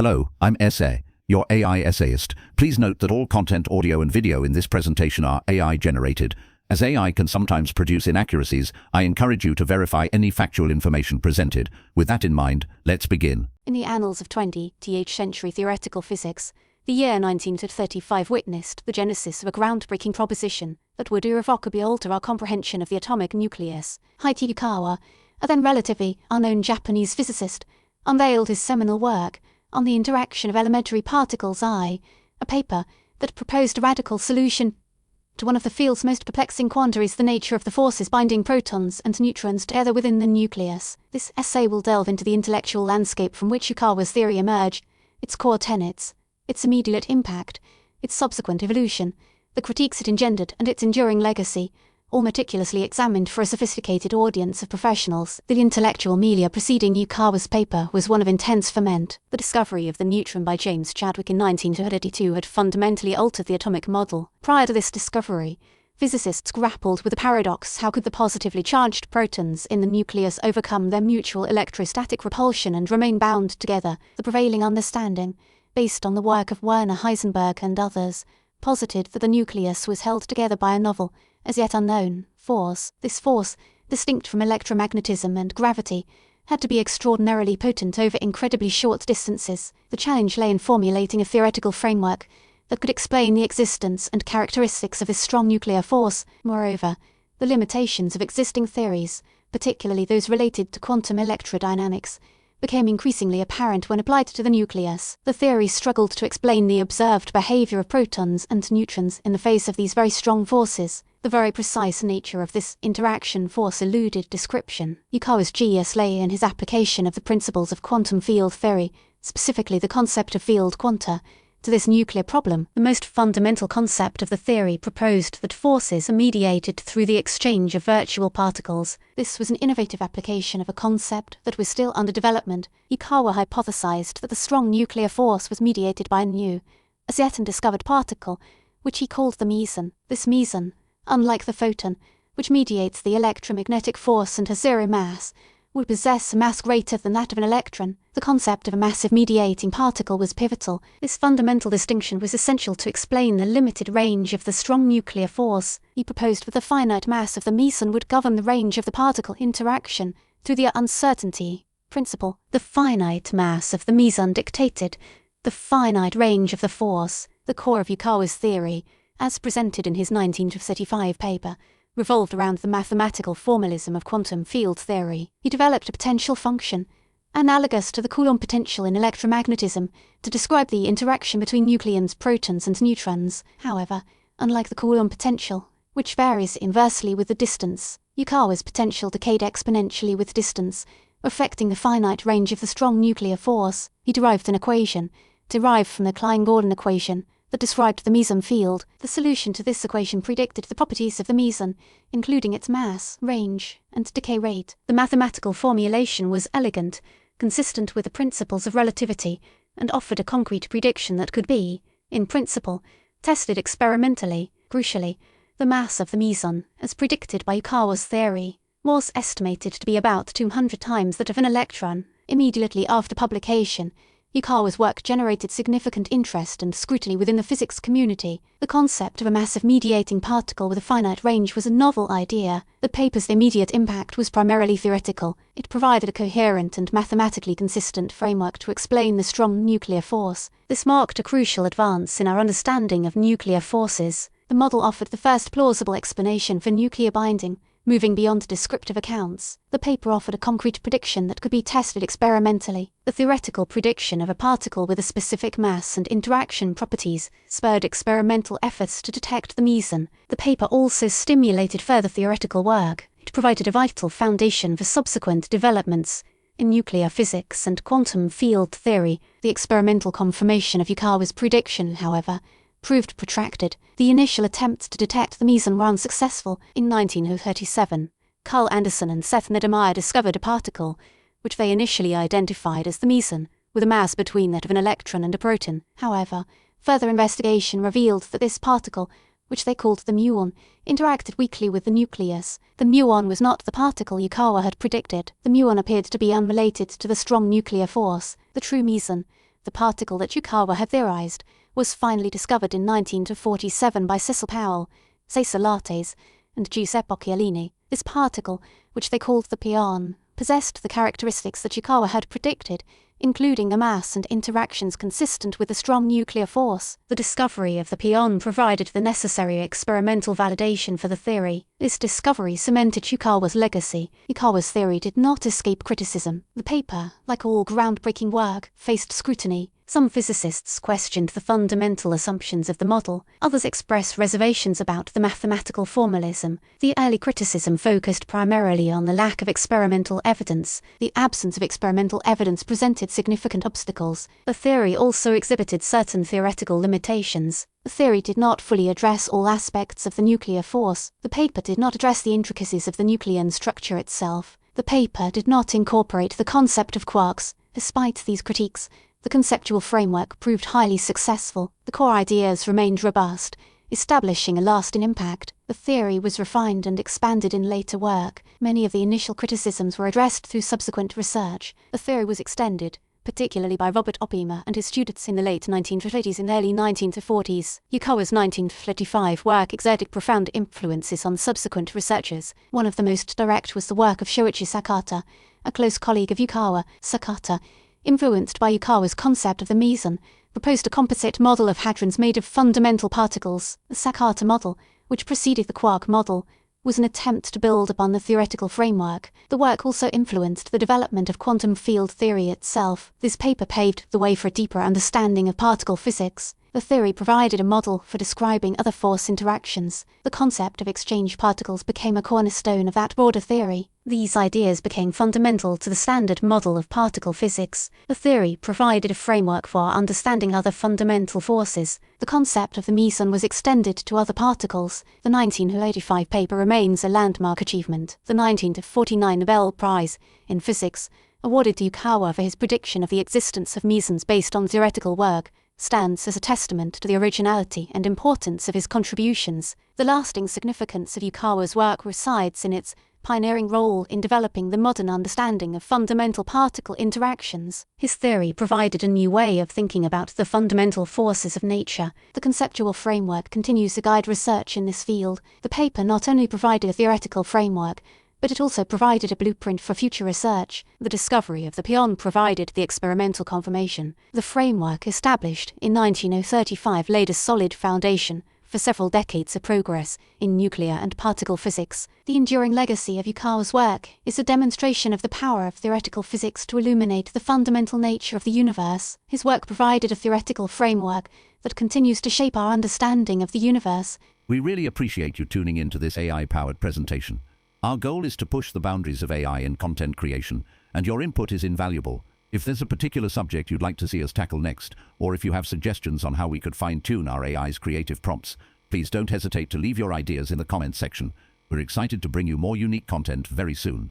Hello, I'm Essay, your AI essayist. Please note that all content, audio and video in this presentation are AI generated. As AI can sometimes produce inaccuracies, I encourage you to verify any factual information presented. With that in mind, let's begin. In the annals of 20th century theoretical physics, the year 1935 witnessed the genesis of a groundbreaking proposition that would irrevocably alter our comprehension of the atomic nucleus. Hideki Yukawa, a then relatively unknown Japanese physicist, unveiled his seminal work on the interaction of elementary particles a paper that proposed a radical solution to one of the field's most perplexing quandaries, the nature of the forces binding protons and neutrons together within the nucleus. This essay will delve into the intellectual landscape from which Yukawa's theory emerged, its core tenets, its immediate impact, its subsequent evolution, the critiques it engendered and its enduring legacy, all meticulously examined for a sophisticated audience of professionals. The intellectual milieu preceding Yukawa's paper was one of intense ferment. The discovery of the neutron by James Chadwick in 1932 had fundamentally altered the atomic model. Prior to this discovery, physicists grappled with the paradox: how could the positively charged protons in the nucleus overcome their mutual electrostatic repulsion and remain bound together? The prevailing understanding, based on the work of Werner Heisenberg and others, posited that the nucleus was held together by a novel, as yet unknown, force. This force, distinct from electromagnetism and gravity, had to be extraordinarily potent over incredibly short distances. The challenge lay in formulating a theoretical framework that could explain the existence and characteristics of this strong nuclear force. Moreover, the limitations of existing theories, particularly those related to quantum electrodynamics, became increasingly apparent when applied to the nucleus. The theory struggled to explain the observed behavior of protons and neutrons in the face of these very strong forces. The very precise nature of this interaction force eluded description. Yukawa's genius lay in his application of the principles of quantum field theory, specifically the concept of field quanta, to this nuclear problem. The most fundamental concept of the theory proposed that forces are mediated through the exchange of virtual particles. This was an innovative application of a concept that was still under development. Yukawa hypothesized that the strong nuclear force was mediated by a new, as yet undiscovered particle, which he called the meson. This meson, unlike the photon, which mediates the electromagnetic force and has zero mass, would possess a mass greater than that of an electron. The concept of a massive mediating particle was pivotal. This fundamental distinction was essential to explain the limited range of the strong nuclear force. He proposed that the finite mass of the meson would govern the range of the particle interaction through the uncertainty principle. The finite mass of the meson dictated the finite range of the force. The core of Yukawa's theory, as presented in his 1935 paper, revolved around the mathematical formalism of quantum field theory. He developed a potential function, analogous to the Coulomb potential in electromagnetism, to describe the interaction between nucleons, protons and neutrons. However, unlike the Coulomb potential, which varies inversely with the distance, Yukawa's potential decayed exponentially with distance, affecting the finite range of the strong nuclear force. He derived an equation, derived from the Klein-Gordon equation, that described the meson field. The solution to this equation predicted the properties of the meson, including its mass, range, and decay rate. The mathematical formulation was elegant, consistent with the principles of relativity, and offered a concrete prediction that could be, in principle, tested experimentally. Crucially, the mass of the meson, as predicted by Yukawa's theory, was estimated to be about 200 times that of an electron. Immediately after publication, Yukawa's work generated significant interest and scrutiny within the physics community. The concept of a massive mediating particle with a finite range was a novel idea. The paper's immediate impact was primarily theoretical. It provided a coherent and mathematically consistent framework to explain the strong nuclear force. This marked a crucial advance in our understanding of nuclear forces. The model offered the first plausible explanation for nuclear binding, moving beyond descriptive accounts. The paper offered a concrete prediction that could be tested experimentally. The theoretical prediction of a particle with a specific mass and interaction properties spurred experimental efforts to detect the meson. The paper also stimulated further theoretical work. It provided a vital foundation for subsequent developments in nuclear physics and quantum field theory. The experimental confirmation of Yukawa's prediction, however, proved protracted. The initial attempts to detect the meson were unsuccessful. In 1937, Carl Anderson and Seth Neddermeyer discovered a particle, which they initially identified as the meson, with a mass between that of an electron and a proton. However, further investigation revealed that this particle, which they called the muon, interacted weakly with the nucleus. The muon was not the particle Yukawa had predicted. The muon appeared to be unrelated to the strong nuclear force. The true meson, The particle that Yukawa had theorized was finally discovered in 1947 by Cecil Powell, Cesar Lattes, and Giuseppe Occhialini. This particle, which they called the pion, possessed the characteristics that Yukawa had predicted, including a mass and interactions consistent with a strong nuclear force. The discovery of the pion provided the necessary experimental validation for the theory. This discovery cemented Yukawa's legacy. Yukawa's theory did not escape criticism. The paper, like all groundbreaking work, faced scrutiny. Some physicists questioned the fundamental assumptions of the model, others expressed reservations about the mathematical formalism. The early criticism focused primarily on the lack of experimental evidence. The absence of experimental evidence presented significant obstacles. The theory also exhibited certain theoretical limitations. The theory did not fully address all aspects of the nuclear force. The paper did not address the intricacies of the nucleon structure itself. The paper did not incorporate the concept of quarks. Despite these critiques, the conceptual framework proved highly successful. The core ideas remained robust, establishing a lasting impact. The theory was refined and expanded in later work. Many of the initial criticisms were addressed through subsequent research. The theory was extended, particularly by Robert Oppenheimer and his students in the late 1930s and early 1940s. Yukawa's 1935 work exerted profound influences on subsequent researchers. One of the most direct was the work of Shoichi Sakata, a close colleague of Yukawa. Sakata, influenced by Yukawa's concept of the meson, proposed a composite model of hadrons made of fundamental particles. The Sakata model, which preceded the quark model, was an attempt to build upon the theoretical framework. The work also influenced the development of quantum field theory itself. This paper paved the way for a deeper understanding of particle physics. The theory provided a model for describing other force interactions. The concept of exchange particles became a cornerstone of that broader theory. These ideas became fundamental to the standard model of particle physics. The theory provided a framework for understanding other fundamental forces. The concept of the meson was extended to other particles. The 1985 paper remains a landmark achievement. The 1949 Nobel Prize in Physics, awarded to Yukawa for his prediction of the existence of mesons based on theoretical work, stands as a testament to the originality and importance of his contributions. The lasting significance of Yukawa's work resides in its pioneering role in developing the modern understanding of fundamental particle interactions. His theory provided a new way of thinking about the fundamental forces of nature. The conceptual framework continues to guide research in this field. The paper not only provided a theoretical framework, but it also provided a blueprint for future research. The discovery of the pion provided the experimental confirmation. The framework established in 1935 laid a solid foundation for several decades of progress in nuclear and particle physics. The enduring legacy of Yukawa's work is a demonstration of the power of theoretical physics to illuminate the fundamental nature of the universe. His work provided a theoretical framework that continues to shape our understanding of the universe. We really appreciate you tuning into this AI-powered presentation. Our goal is to push the boundaries of AI in content creation, and your input is invaluable. If there's a particular subject you'd like to see us tackle next, or if you have suggestions on how we could fine-tune our AI's creative prompts, please don't hesitate to leave your ideas in the comments section. We're excited to bring you more unique content very soon.